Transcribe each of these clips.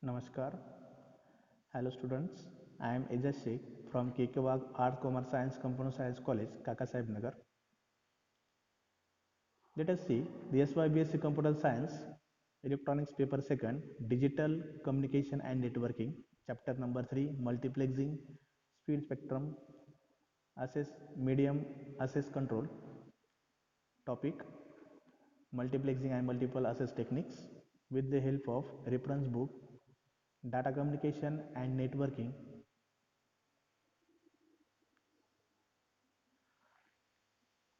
Namaskar. Hello students. I am Ejaz Sheikh from KK Art Commerce Science Computer Science College, Kaka Sahib Nagar. Let us see the SYBSc Computer Science Electronics Paper Second Digital Communication and Networking Chapter number 3 Multiplexing Speed Spectrum Access Medium Access Control Topic Multiplexing and Multiple Access Techniques with the help of reference book Data Communication and Networking.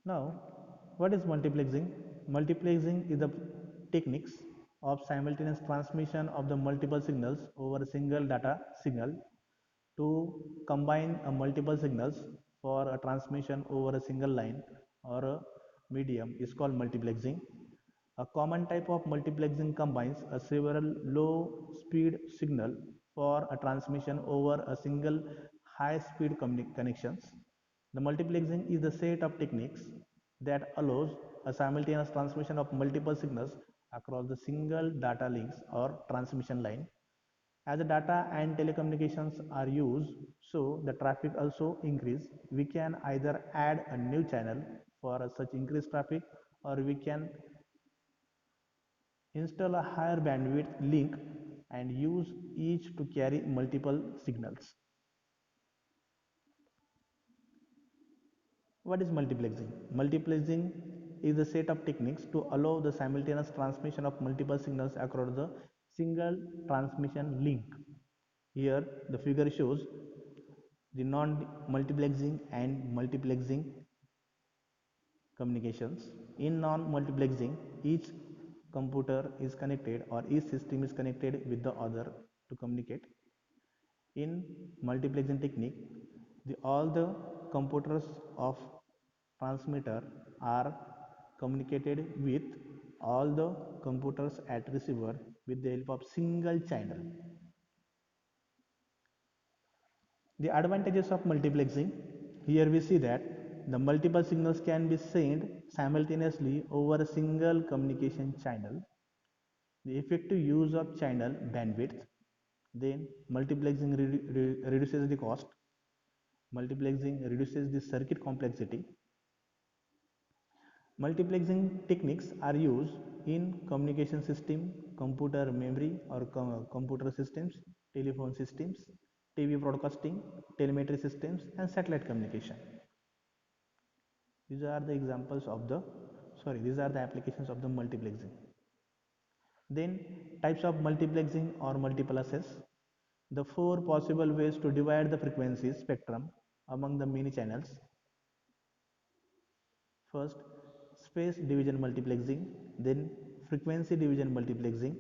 Now, what is multiplexing? Multiplexing is the techniques of simultaneous transmission of the multiple signals over a single data signal to combine multiple signals for a transmission over a single line or a medium is called multiplexing. A common type of multiplexing combines a several low speed signal for a transmission over a single high speed connections. The multiplexing is the set of techniques that allows a simultaneous transmission of multiple signals across the single data links or transmission line. As the data and telecommunications are used, so the traffic also increase. We can either add a new channel for such increased traffic, or we can install a higher bandwidth link and use each to carry multiple signals. What is multiplexing? Multiplexing is a set of techniques to allow the simultaneous transmission of multiple signals across the single transmission link. Here, the figure shows the non-multiplexing and multiplexing communications. In non-multiplexing, each computer is connected or each system is connected with the other to communicate. In multiplexing technique, all the computers of transmitter are communicated with all the computers at receiver with the help of single channel. The advantages of multiplexing. Here we see that the multiple signals can be sent simultaneously over a single communication channel. The effective use of channel bandwidth. Then multiplexing reduces the cost. Multiplexing reduces the circuit complexity. Multiplexing techniques are used in communication system, computer memory or computer systems, telephone systems, TV broadcasting, telemetry systems and satellite communication. These are the examples of the these are the applications of the multiplexing. Then types of multiplexing or multiple access. The four possible ways to divide the frequency spectrum among the many channels. First, space division multiplexing, then frequency division multiplexing,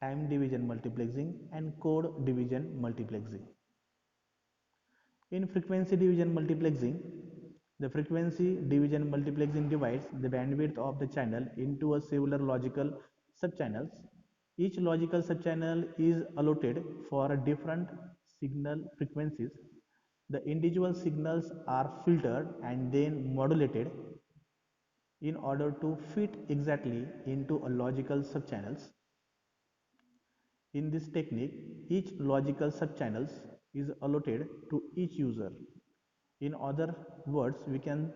time division multiplexing, and code division multiplexing. In frequency division multiplexing, the frequency division multiplexing divides the bandwidth of the channel into a several logical subchannels. Each logical subchannel is allotted for a different signal frequencies. The individual signals are filtered and then modulated in order to fit exactly into a logical subchannels. In this technique, each logical subchannels is allotted to each user. In other words, we can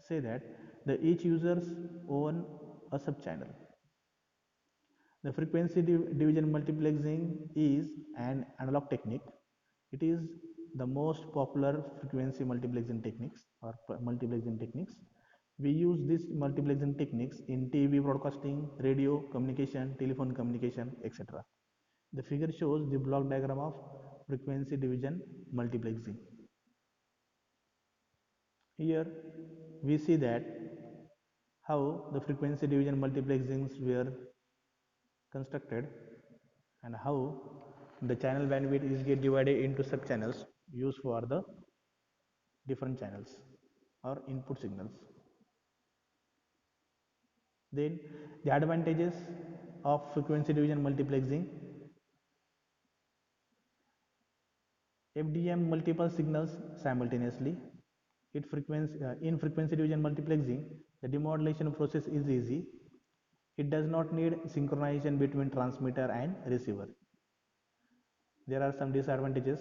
say that each users own a subchannel. The frequency division multiplexing is an analog technique. It is the most popular frequency multiplexing techniques or multiplexing techniques. We use these multiplexing techniques in TV broadcasting, radio communication, telephone communication, etc. The figure shows the block diagram of frequency division multiplexing. Here we see that how the frequency division multiplexings were constructed and how the channel bandwidth is get divided into sub channels used for the different channels or input signals. Then the advantages of frequency division multiplexing. FDM multiple signals simultaneously. In frequency division multiplexing, the demodulation process is easy. It does not need synchronization between transmitter and receiver. There are some disadvantages.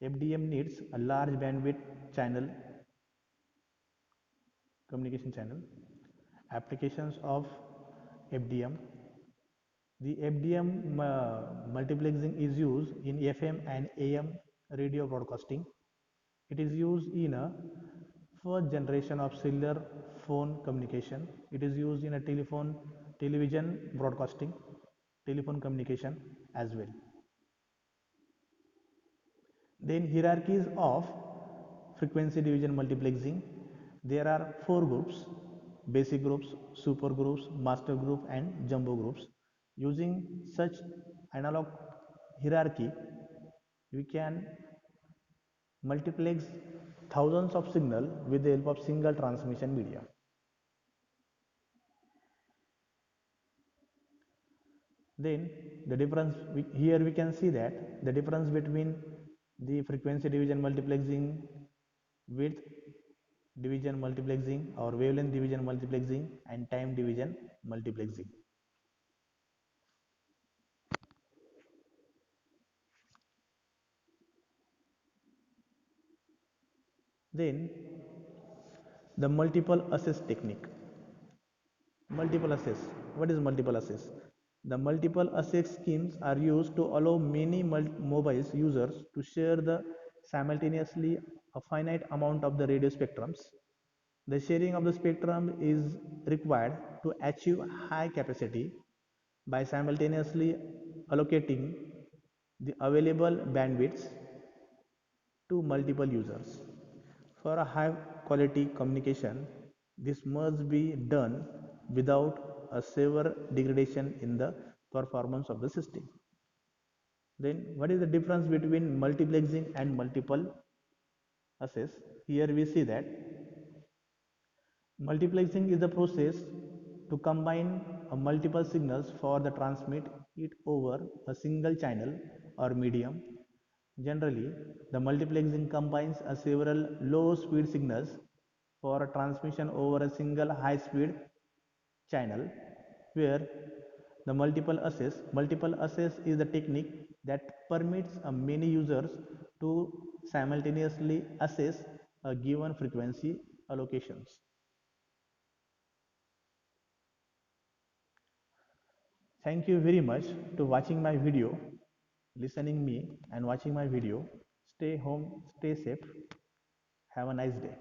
FDM needs a large bandwidth channel communication channel. Applications of FDM. The FDM multiplexing is used in FM and AM radio broadcasting. It is used in a first generation of cellular phone communication. It is used in a television broadcasting, telephone communication as well. Then hierarchies of frequency division multiplexing. There are four groups: basic groups, super groups, master group and jumbo groups. Using such analog hierarchy, we can multiplex thousands of signal with the help of single transmission media. Then the difference here we can see that the difference between the frequency division multiplexing, width division multiplexing or wavelength division multiplexing and time division multiplexing. Then the multiple access technique. Multiple access. What is multiple access? The multiple access schemes are used to allow many mobile users to share the simultaneously a finite amount of the radio spectrums. The sharing of the spectrum is required to achieve high capacity by simultaneously allocating the available bandwidths to multiple users. For a high quality communication, this must be done without a severe degradation in the performance of the system. Then, what is the difference between multiplexing and multiple access? Here we see that multiplexing is the process to combine multiple signals for the transmit it over a single channel or medium. Generally, the multiplexing combines several low-speed signals for transmission over a single high-speed channel, where the multiple access is the technique that permits many users to simultaneously access a given frequency allocations. Thank you very much to watching my video, listening me and watching my video. Stay home, stay safe. Have a nice day.